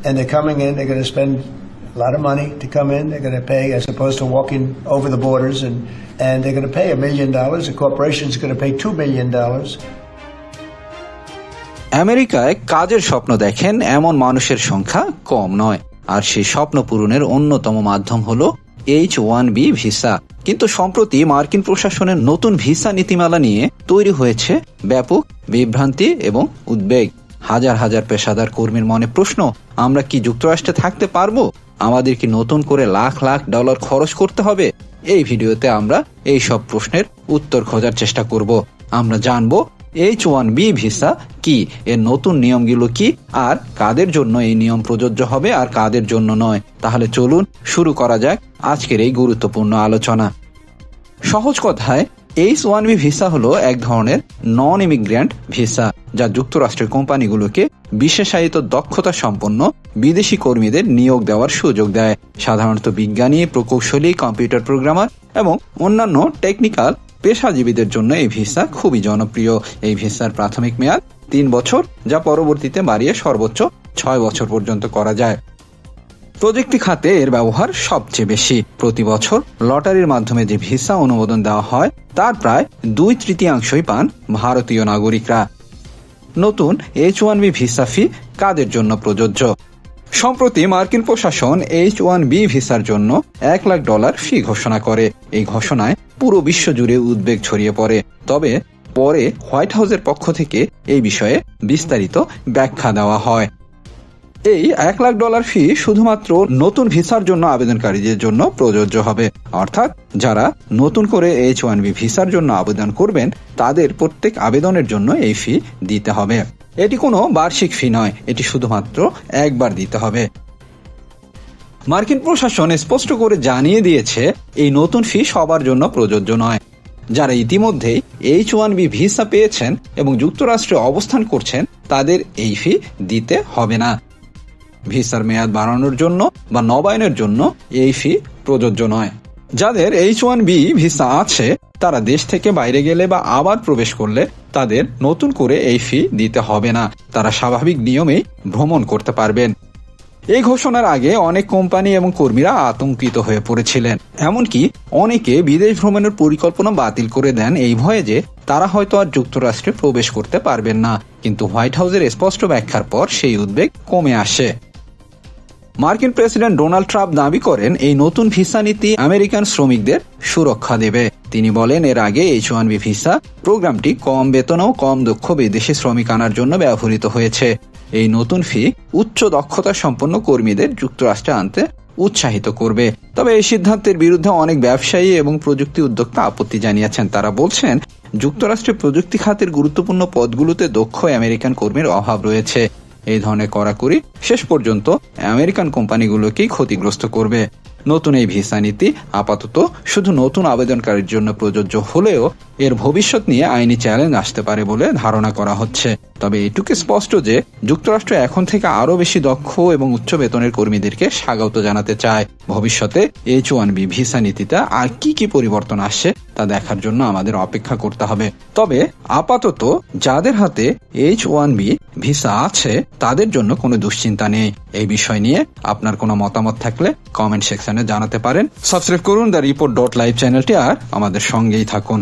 and they're coming in, they're going to spend a lot of money to come in. They're going to pay, as opposed to walking over the borders, and they're going to pay $1 million. The corporation's going to pay $2 million. আমেরিকায় কাজের স্বপ্ন দেখেন এমন মানুষের সংখ্যা কম নয়, আর সেই স্বপ্ন পূরণের অন্যতম মাধ্যম হলো H-1B ভিসা। কিন্তু সম্প্রতি মার্কিন প্রশাসনের নতুন ভিসা নীতিমালা নিয়ে তৈরি হয়েছে ব্যাপক বিভ্রান্তি এবং উদ্বেগ। হাজার হাজার পেশাদার কর্মীর মনে প্রশ্ন, আমরা কি যুক্তরাষ্ট্রে থাকতে পারবো? আমাদের কি নতুন করে লাখ লাখ ডলার খরচ করতে হবে? এই ভিডিওতে আমরা এই সব প্রশ্নের উত্তর খোঁজার চেষ্টা করব। আমরা জানবো H-1B ভিসা কি, এর নতুন নিয়মগুলো কি, আর কাদের জন্য এই নিয়ম প্রযোজ্য হবে আর কাদের জন্য নয়। তাহলে চলুন শুরু করা যাক আজকের এই গুরুত্বপূর্ণ আলোচনা। সহজ কথায় H-1B ভিসা হলো এক ধরনের নন ইমিগ্রেন্ট ভিসা, যা যুক্তরাষ্ট্রের কোম্পানিগুলোকে বিশেষায়িত দক্ষতা সম্পন্ন বিদেশি কর্মীদের নিয়োগ দেওয়ার সুযোগ দেয়। সাধারণত বিজ্ঞানী, প্রকৌশলী, কম্পিউটার প্রোগ্রামার এবং অন্যান্য টেকনিক্যাল পেশাজীবীদের জন্য এই ভিসা খুবই জনপ্রিয়। এই ভিসার প্রাথমিক মেয়াদ 3 বছর, যা পরবর্তীতে বাড়িয়ে সর্বোচ্চ 6 বছর পর্যন্ত করা যায়। প্রযুক্তি খাতে এর ব্যবহার সবচেয়ে বেশি। প্রতি বছর লটারির মাধ্যমে যে ভিসা অনুমোদন দেওয়া হয় তার প্রায় 2/3 পান ভারতীয় নাগরিকরা। নতুন H-1B ভিসা ফি কাদের জন্য প্রযোজ্য? সম্প্রতি মার্কিন প্রশাসন H-1B ভিসার জন্য $1 লাখ ফি ঘোষণা করে। এই ঘোষণায় পুরো বিশ্ব জুড়ে উদ্বেগ ছড়িয়ে পড়ে। তবে পরে হোয়াইট হাউসের পক্ষ থেকে এই বিষয়ে বিস্তারিত ব্যাখ্যা দেওয়া হয়। এই $1 লাখ ফি শুধুমাত্র নতুন ভিসার জন্য আবেদনকারীদের জন্য প্রযোজ্য হবে, অর্থাৎ যারা নতুন করে H-1B ভিসার জন্য আবেদন করবেন তাদের প্রত্যেক আবেদনের জন্য এই ফি দিতে হবে। এটি কোনো বার্ষিক ফি নয়, এটি শুধুমাত্র একবার দিতে হবে। মার্কিন প্রশাসন স্পষ্ট করে জানিয়ে দিয়েছে এই নতুন ফি সবার জন্য প্রযোজ্য নয়। যারা ইতিমধ্যেই H-1B ভিসা পেয়েছেন এবং যুক্তরাষ্ট্রে অবস্থান করছেন তাদের এই ফি দিতে হবে না। ভিসার মেয়াদ বাড়ানোর জন্য বা নবায়নের জন্য এই ফি প্রযোজ্য নয়। যাদের H-1B ভিসা আছে তারা দেশ থেকে বাইরে গেলে বা আবার প্রবেশ করলে তাদের নতুন করে এই ফি দিতে হবে না। তারা স্বাভাবিক নিয়মেই ভ্রমণ করতে পারবেন। এই ঘোষণার আগে অনেক কোম্পানি এবং কর্মীরা আতঙ্কিত হয়ে পড়েছিলেন। এমনকি অনেকে বিদেশ ভ্রমণের পরিকল্পনা বাতিল করে দেন এই ভয়ে যে তারা হয়তো আর যুক্তরাষ্ট্রে প্রবেশ করতে পারবেন না। কিন্তু হোয়াইট হাউসের স্পষ্ট ব্যাখ্যার পর সেই উদ্বেগ কমে আসে। মার্কিন প্রেসিডেন্ট ডোনাল্ড ট্রাম্প দাবি করেন এই নতুন ভিসা নীতি আমেরিকান শ্রমিকদের সুরক্ষা দেবে। তিনি বলেন এর আগে H-1B ভিসা প্রোগ্রামটি কম বেতন ও কম দক্ষ বিদেশি শ্রমিক আনার জন্য ব্যবহৃত হয়েছে। এই নতুন ফি উচ্চ দক্ষতা সম্পন্ন কর্মীদের যুক্তরাষ্ট্রে আনতে উৎসাহিত করবে। তবে এই সিদ্ধান্তের বিরুদ্ধে অনেক ব্যবসায়ী এবং প্রযুক্তি উদ্যোক্তা আপত্তি জানিয়েছেন। তারা বলছেন যুক্তরাষ্ট্রে প্রযুক্তি খাতের গুরুত্বপূর্ণ পদগুলোতে দক্ষ আমেরিকান কর্মীর অভাব রয়েছে। এই ধরনের কড়াকড়ি শেষ পর্যন্ত আমেরিকান কোম্পানিগুলোকেই ক্ষতিগ্রস্ত করবে। নতুন এই ভিসা নীতি আপাতত শুধু নতুন আবেদনকারীর জন্য প্রযোজ্য হলেও এর ভবিষ্যৎ নিয়ে আইনি চ্যালেঞ্জ আসতে পারে বলে ধারণা করা হচ্ছে। তবে এটুকু স্পষ্ট যে যুক্তরাষ্ট্র এখন থেকে আরো বেশি দক্ষ এবং উচ্চ বেতনের কর্মীদেরকে স্বাগত জানাতে চায়। ভবিষ্যতে H-1B ভিসা নীতিতে আর কি পরিবর্তন আসছে তা দেখার জন্য আমাদের অপেক্ষা করতে হবে। তবে আপাতত যাদের হাতে H-1B ভিসা আছে তাদের জন্য কোনো দুশ্চিন্তা নেই। এই বিষয় নিয়ে আপনার কোনো মতামত থাকলে কমেন্ট সেকশনে জানাতে পারেন। সাবস্ক্রাইব করুন দ্য রিপোর্ট.লাইভ চ্যানেলটি আর আমাদের সঙ্গেই থাকুন।